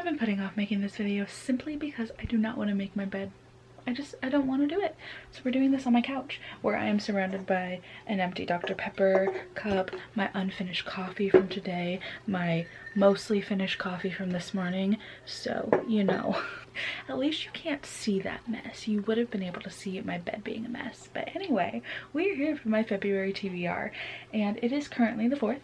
I've been putting off making this video simply because I do not want to make my bed. I don't want to do it. So we're doing this on my couch where I am surrounded by an empty Dr. Pepper cup, my unfinished coffee from today, my mostly finished coffee from this morning. So, you know, at least you can't see that mess. You would have been able to see my bed being a mess. But anyway, we're here for my February TBR and it is currently the 4th.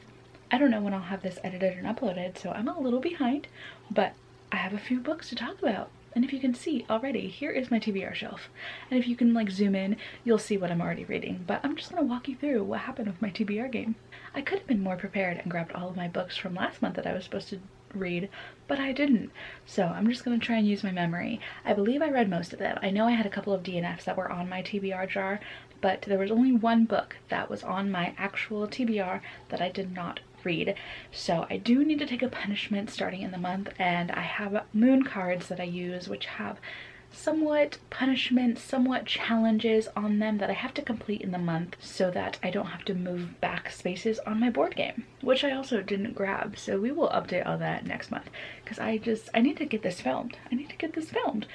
I don't know when I'll have this edited and uploaded, so I'm a little behind, but I have a few books to talk about. And if you can see already, here is my TBR shelf. And if you can like zoom in, you'll see what I'm already reading. But I'm just gonna walk you through what happened with my TBR game. I could have been more prepared and grabbed all of my books from last month that I was supposed to read, but I didn't. So I'm just gonna try and use my memory. I believe I read most of them. I know I had a couple of DNFs that were on my TBR jar, but there was only one book that was on my actual TBR that I did not read. So I do need to take a punishment starting in the month, and I have moon cards that I use which have somewhat punishment, somewhat challenges on them that I have to complete in the month so that I don't have to move back spaces on my board game, which I also didn't grab. So we will update all that next month because I need to get this filmed. I need to get this filmed.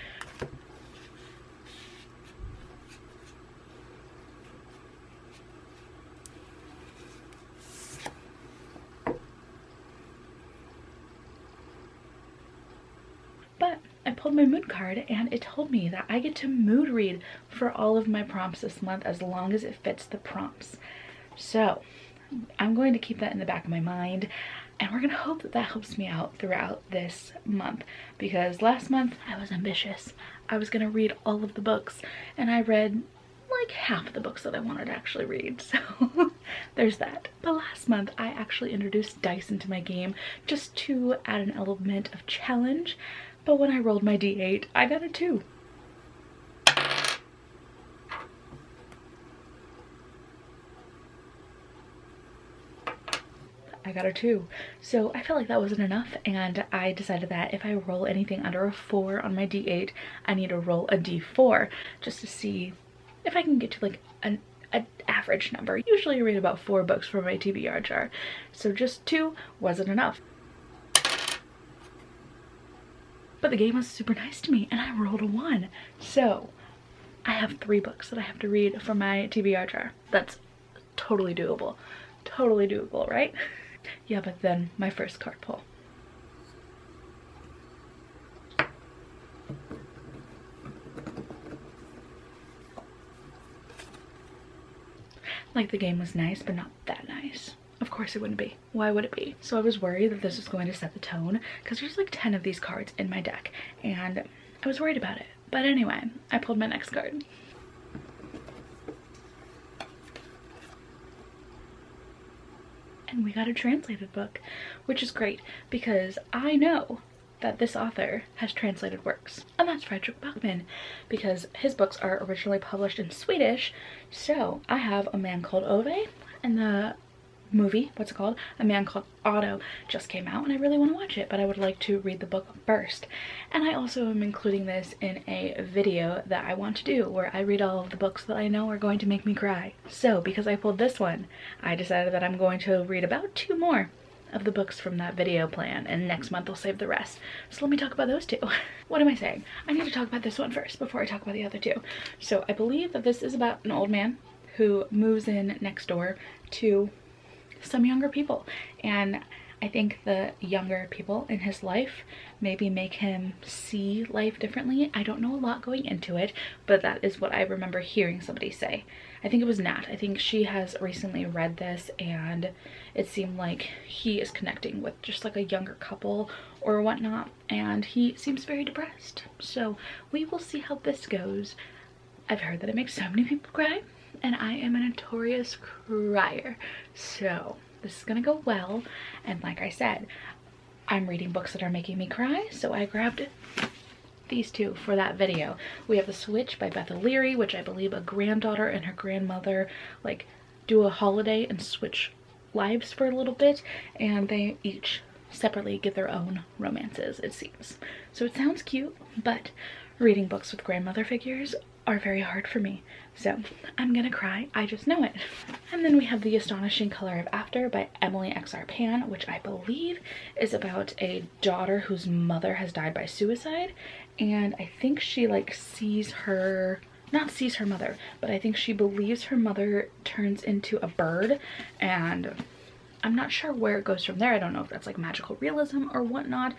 But I pulled my mood card and it told me that I get to mood read for all of my prompts this month as long as it fits the prompts. So I'm going to keep that in the back of my mind, and we're gonna hope that that helps me out throughout this month, because last month I was ambitious. I was gonna read all of the books and I read like half of the books that I wanted to actually read, so there's that. But last month I actually introduced dice into my game just to add an element of challenge. But when I rolled my d8, I got a 2. I got a 2. So I felt like that wasn't enough, and I decided that if I roll anything under a 4 on my d8, I need to roll a d4 just to see if I can get to like an average number. Usually I read about 4 books from my TBR jar, so just 2 wasn't enough. But the game was super nice to me and I rolled a 1. So I have 3 books that I have to read from my TBR jar. That's totally doable. Totally doable, right? Yeah, but then my first card pull. Like, the game was nice, but not that nice. Of course it wouldn't be. Why would it be? So I was worried that this was going to set the tone because there's like 10 of these cards in my deck and I was worried about it. But anyway, I pulled my next card. And we got a translated book, which is great because I know that this author has translated works, and that's Fredrik Backman, because his books are originally published in Swedish. So I have A Man Called Ove, and the movie, what's it called? A Man Called Otto just came out and I really want to watch it, but I would like to read the book first. And I also am including this in a video that I want to do where I read all of the books that I know are going to make me cry. So because I pulled this one, I decided that I'm going to read about 2 more of the books from that video plan, and next month I'll save the rest. So let me talk about those 2. What am I saying? I need to talk about this one first before I talk about the other 2. So I believe that this is about an old man who moves in next door to some younger people, and I think the younger people in his life maybe make him see life differently. I don't know a lot going into it, but that is what I remember hearing somebody say. I think it was Nat. I think she has recently read this and it seemed like he is connecting with just like a younger couple or whatnot, and he seems very depressed. So we will see how this goes. I've heard that it makes so many people cry, and I am a notorious crier, so this is gonna go well. And like I said, I'm reading books that are making me cry, so I grabbed these 2 for that video. We have The Switch by Beth O'Leary, which I believe a granddaughter and her grandmother like do a holiday and switch lives for a little bit, and they each separately get their own romances, it seems. So it sounds cute, but reading books with grandmother figures are very hard for me. So I'm gonna cry, I just know it. And then we have The Astonishing Color of After by Emily XR Pan, which I believe is about a daughter whose mother has died by suicide. And I think she like sees her, not sees her mother, but I think she believes her mother turns into a bird, and I'm not sure where it goes from there. I don't know if that's like magical realism or whatnot,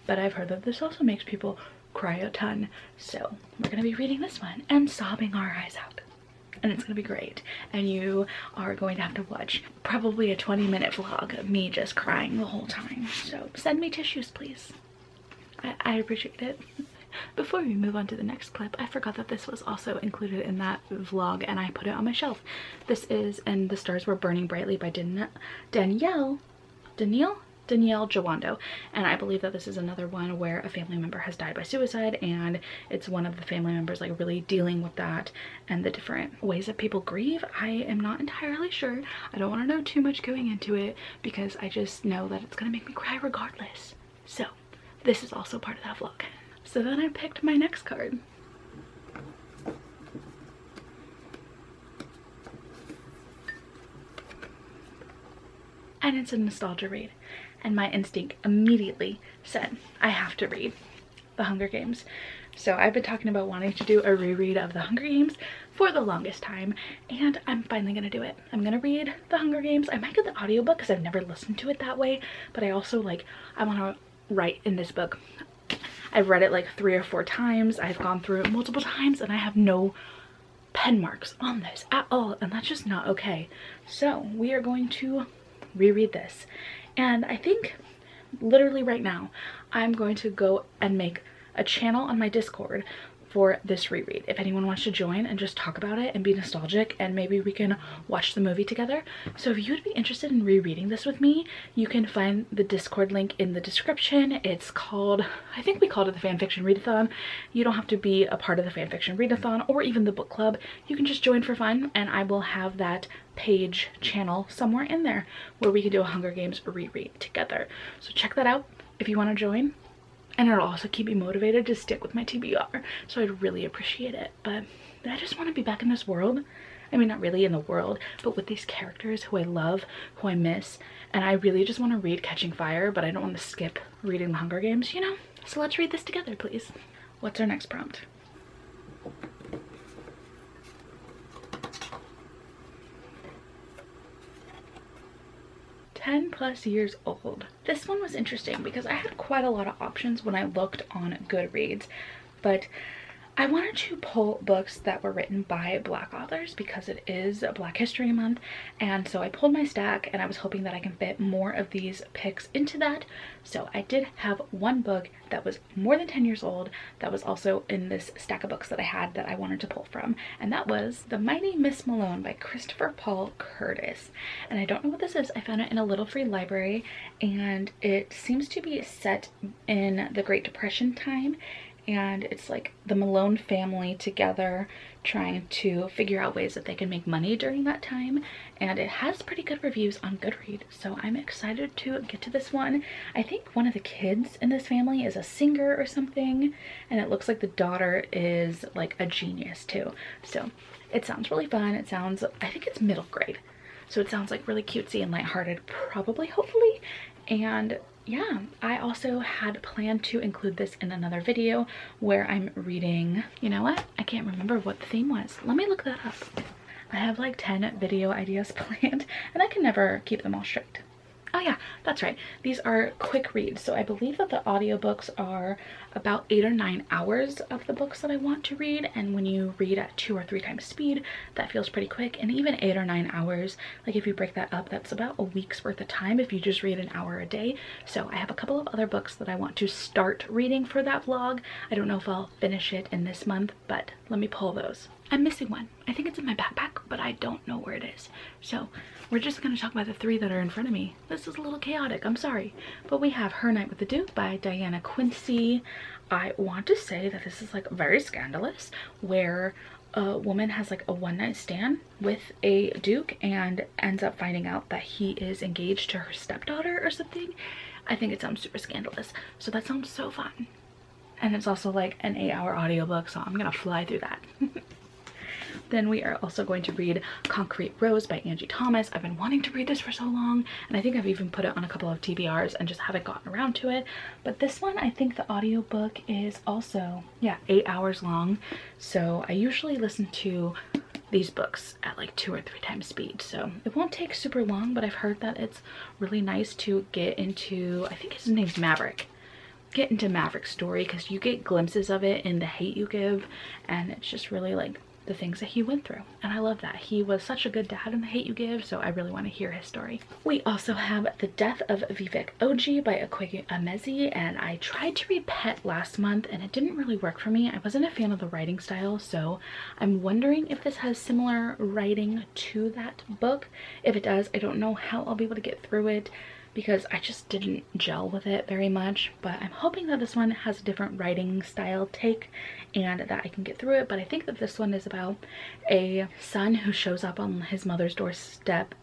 but I've heard that this also makes people cry a ton. So we're gonna be reading this one and sobbing our eyes out, and it's gonna be great. And you are going to have to watch probably a 20-minute vlog of me just crying the whole time. So send me tissues, please. I appreciate it. Before we move on to the next clip, I forgot that this was also included in that vlog and I put it on my shelf. This is And the Stars Were Burning Brightly by Danielle Jawando, and I believe that this is another one where a family member has died by suicide, and it's one of the family members like really dealing with that and the different ways that people grieve. I am not entirely sure. I don't want to know too much going into it because I just know that it's gonna make me cry regardless. So this is also part of that vlog. So then I picked my next card. And it's a nostalgia read. And my instinct immediately said, I have to read The Hunger Games. So I've been talking about wanting to do a reread of The Hunger Games for the longest time, and I'm finally gonna do it. I'm gonna read The Hunger Games. I might get the audiobook because I've never listened to it that way, but I also like, I wanna write in this book. I've read it like 3 or 4 times. I've gone through it multiple times and I have no pen marks on this at all, and that's just not okay. So we are going to reread this, and I think literally right now I'm going to go and make a channel on my Discord for this reread. If anyone wants to join and just talk about it and be nostalgic, and maybe we can watch the movie together. So if you would be interested in rereading this with me, you can find the Discord link in the description. It's called, I think we called it the Fanfiction Readathon. You don't have to be a part of the Fanfiction Readathon or even the book club. You can just join for fun, and I will have that page channel somewhere in there where we can do a Hunger Games reread together. So check that out if you want to join. And it'll also keep me motivated to stick with my TBR. So I'd really appreciate it. But I just want to be back in this world. I mean, not really in the world, but with these characters who I love, who I miss. And I really just want to read Catching Fire, but I don't want to skip reading The Hunger Games, you know? So let's read this together, please. What's our next prompt? +10 years old. This one was interesting because I had quite a lot of options when I looked on Goodreads, but I wanted to pull books that were written by Black authors because it is Black History Month, and so I pulled my stack and I was hoping that I can fit more of these picks into that. So I did have one book that was more than 10 years old that was also in this stack of books that I had that I wanted to pull from, and that was The Mighty Miss Malone by Christopher Paul Curtis. And I don't know what this is. I found it in a little free library, and it seems to be set in the Great Depression time, and it's like the Malone family together trying to figure out ways that they can make money during that time, and it has pretty good reviews on Goodreads, so I'm excited to get to this one. I think one of the kids in this family is a singer or something, and it looks like the daughter is like a genius too. So it sounds really fun. It sounds, I think it's middle grade, so it sounds like really cutesy and lighthearted, probably, hopefully. And yeah, I also had planned to include this in another video where I'm reading, you know what? I can't remember what the theme was. Let me look that up. I have like 10 video ideas planned and I can never keep them all straight. Oh yeah, that's right. These are quick reads. So I believe that the audiobooks are about 8 or 9 hours of the books that I want to read. And when you read at 2 or 3 times speed, that feels pretty quick. And even 8 or 9 hours, like if you break that up, that's about a week's worth of time if you just read an hour a day. So I have a couple of other books that I want to start reading for that vlog. I don't know if I'll finish it in this month, but let me pull those. I'm missing one. I think it's in my backpack, but I don't know where it is. So we're just gonna talk about the 3 that are in front of me. This is a little chaotic, I'm sorry. But we have Her Night with the Duke by Diana Quincy. I want to say that this is like very scandalous, where a woman has like a one-night stand with a duke and ends up finding out that he is engaged to her stepdaughter or something. I think it sounds super scandalous. So that sounds so fun. And it's also like an 8-hour audiobook, so I'm gonna fly through that. Then we are also going to read Concrete Rose by Angie Thomas. I've been wanting to read this for so long, and I think I've even put it on a couple of TBRs and just haven't gotten around to it. But this one, I think the audiobook is also, yeah, 8 hours long. So I usually listen to these books at like 2 or 3 times speed, so it won't take super long, but I've heard that it's really nice to get into, I think his name's Maverick, get into Maverick's story, because you get glimpses of it in The Hate U Give, and it's just really like the things that he went through, and I love that. He was such a good dad in The Hate U Give, so I really want to hear his story. We also have The Death of Vivek Oji by Akweju Emezi, and I tried to read Pet last month and it didn't really work for me. I wasn't a fan of the writing style, so I'm wondering if this has similar writing to that book. If it does, I don't know how I'll be able to get through it, because I just didn't gel with it very much, but I'm hoping that this one has a different writing style take and that I can get through it. But I think that this one is about a son who shows up on his mother's doorstep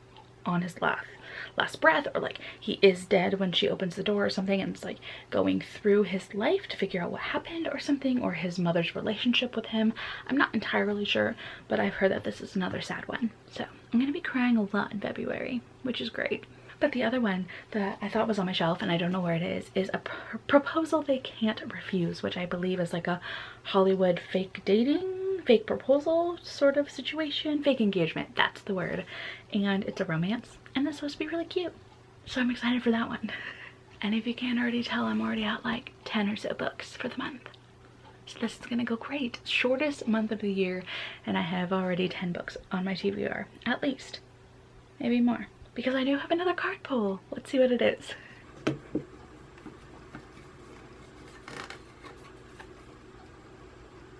on his last breath, or like he is dead when she opens the door or something, and it's like going through his life to figure out what happened or something, or his mother's relationship with him. I'm not entirely sure, but I've heard that this is another sad one, so I'm gonna be crying a lot in February, which is great. But the other one that I thought was on my shelf, and I don't know where it is A Proposal They Can't Refuse, which I believe is like a Hollywood fake dating, fake proposal sort of situation, fake engagement, that's the word. And it's a romance, and it's supposed to be really cute. So I'm excited for that one. And if you can't already tell, I'm already at like 10 or so books for the month. So this is gonna go great. Shortest month of the year, and I have already 10 books on my TBR, at least, maybe more. Because I do have another card pull. Let's see what it is.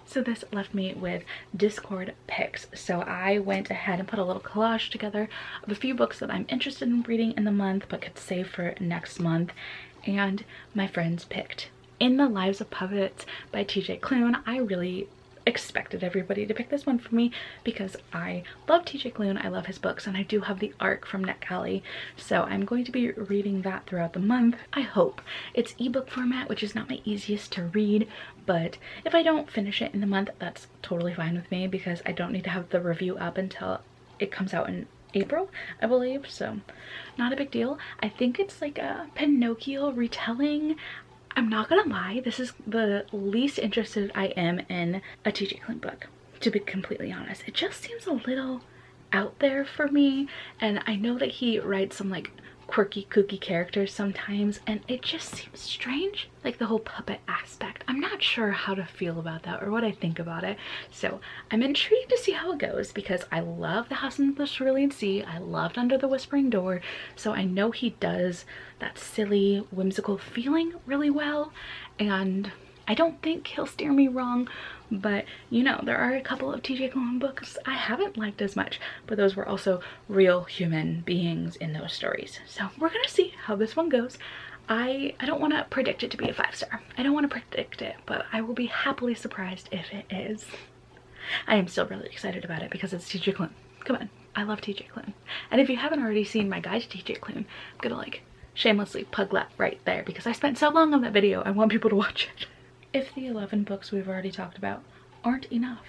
So this left me with Discord picks. So I went ahead and put a little collage together of a few books that I'm interested in reading in the month but could save for next month. And my friends picked In the Lives of Puppets by TJ Klune. I really expected everybody to pick this one for me because I love TJ Klune, I love his books, and I do have the ARC from NetGalley, so I'm going to be reading that throughout the month. I hope. It's ebook format, which is not my easiest to read, but if I don't finish it in the month, that's totally fine with me, because I don't need to have the review up until it comes out in April, I believe, so not a big deal. I think it's like a Pinocchio retelling. I'm not gonna lie, this is the least interested I am in a TJ Klune book, to be completely honest. It just seems a little out there for me, and I know that he writes some like quirky, kooky characters sometimes, and it just seems strange, like the whole puppet aspect. I'm not sure how to feel about that or what I think about it, so I'm intrigued to see how it goes, because I love The House in the Cerulean Sea, I loved Under the Whispering Door, so I know he does that silly, whimsical feeling really well, and I don't think he'll steer me wrong. But you know, there are a couple of TJ Klune books I haven't liked as much, but those were also real human beings in those stories. So we're gonna see how this one goes. I don't want to predict it to be a 5-star. I don't want to predict it, but I will be happily surprised if it is. I am still really excited about it because it's TJ Klune. Come on, I love TJ Klune. And if you haven't already seen my guide to TJ Klune, I'm gonna like shamelessly plug that right there because I spent so long on that video, I want people to watch it. If the 11 books we've already talked about aren't enough,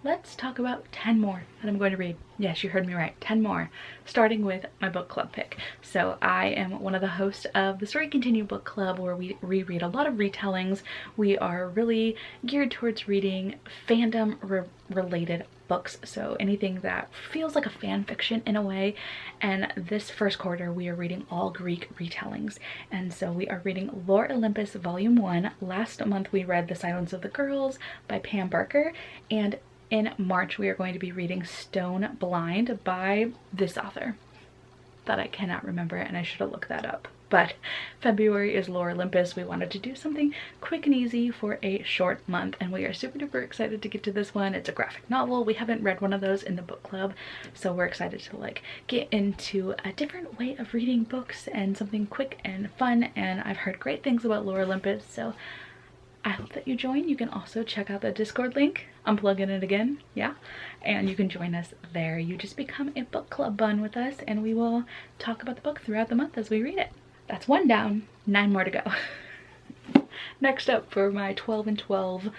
let's talk about 10 more that I'm going to read. Yes, you heard me right, 10 more, starting with my book club pick. So I am one of the hosts of the Story Continue book club, where we reread a lot of retellings. We are really geared towards reading fandom related books, so anything that feels like a fan fiction in a way. And this first quarter we are reading all Greek retellings, and so we are reading Lore Olympus Volume 1. Last month we read The Silence of the Girls by Pam Barker, and in March we are going to be reading Stone Blind by this author that I cannot remember, and I should have looked that up. But February is Lore Olympus. We wanted to do something quick and easy for a short month, and we are super duper excited to get to this one. It's a graphic novel. We haven't read one of those in the book club, so we're excited to like get into a different way of reading books and something quick and fun. And I've heard great things about Lore Olympus, so I hope that you join. You can also check out the Discord link. I'm plugging it again, yeah, and you can join us there. You just become a book club bun with us, and we will talk about the book throughout the month as we read it. That's 1 down, 9 more to go. Next up for my 12 and 12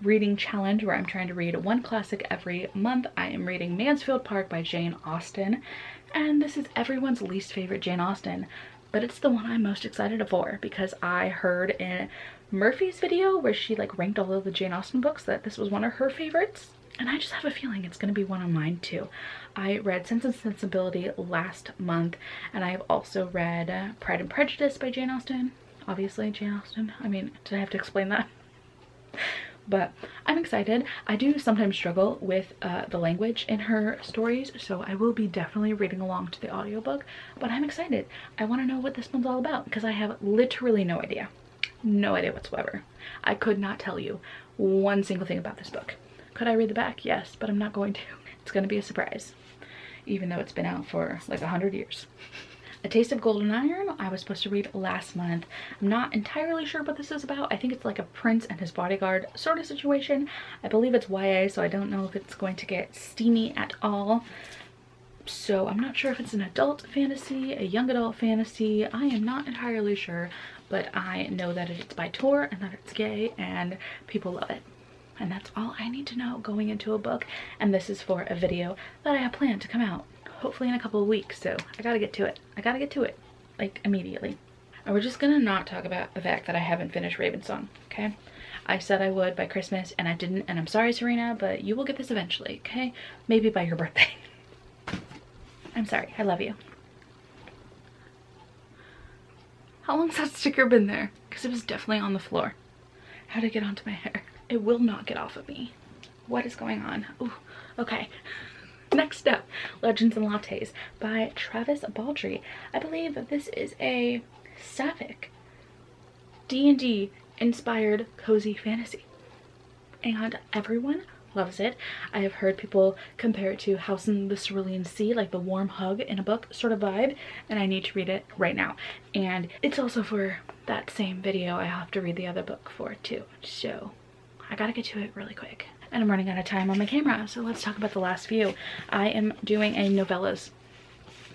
reading challenge where I'm trying to read one classic every month. I am reading Mansfield Park by Jane Austen, and this is everyone's least favorite Jane Austen, but it's the one I'm most excited for because I heard in Murphy's video where she like ranked all of the Jane Austen books that this was one of her favorites, and I just have a feeling it's going to be one of mine too. I read Sense and Sensibility last month, and I have also read Pride and Prejudice by Jane Austen. Obviously Jane Austen, I mean, did I have to explain that? But I'm excited. I do sometimes struggle with the language in her stories, so I will be definitely reading along to the audiobook, but I'm excited. I want to know what this one's all about because I have literally no idea. No idea whatsoever. I could not tell you one single thing about this book. Could I read the back? Yes, but I'm not going to. It's going to be a surprise, even though it's been out for like 100 years. A Taste of Golden Iron I was supposed to read last month. I'm not entirely sure what this is about. I think it's like a prince and his bodyguard sort of situation. I believe it's YA, so I don't know if it's going to get steamy at all. So I'm not sure if it's an adult fantasy, a young adult fantasy. I am not entirely sure, but I know that it's by Tor and that it's gay and people love it. And that's all I need to know going into a book. And this is for a video that I have planned to come out hopefully in a couple of weeks, so I gotta get to it. I gotta get to it, like, immediately. And we're just gonna not talk about the fact that I haven't finished Ravensong, okay? I said I would by Christmas, and I didn't, and I'm sorry, Serena, but you will get this eventually, okay? Maybe by your birthday. I'm sorry, I love you. How long's that sticker been there? Because it was definitely on the floor. How'd it get onto my hair? It will not get off of me. What is going on? Ooh, okay. Next up, Legends and Lattes by Travis Baldree. I believe that this is a sapphic D&D inspired cozy fantasy, and everyone loves it. I have heard people compare it to House in the Cerulean Sea, like the warm hug in a book sort of vibe, and I need to read it right now. And it's also for that same video I have to read the other book for too, so I gotta get to it really quick. And I'm running out of time on my camera, so let's talk about the last few. I am doing a novellas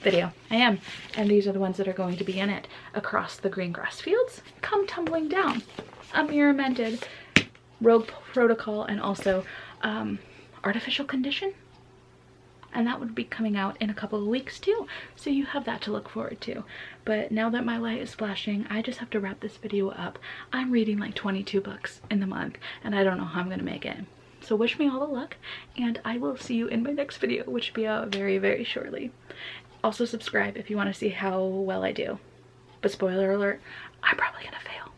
video. I am. And these are the ones that are going to be in it. Across the Green Grass Fields, Come Tumbling Down, A Mirror Mended, Rogue Protocol, and also Artificial Condition. And that would be coming out in a couple of weeks too, so you have that to look forward to. But now that my light is flashing, I just have to wrap this video up. I'm reading like 22 books in the month, and I don't know how I'm gonna make it. So wish me all the luck, and I will see you in my next video, which will be out very, very shortly. Also subscribe if you want to see how well I do. But spoiler alert, I'm probably gonna fail.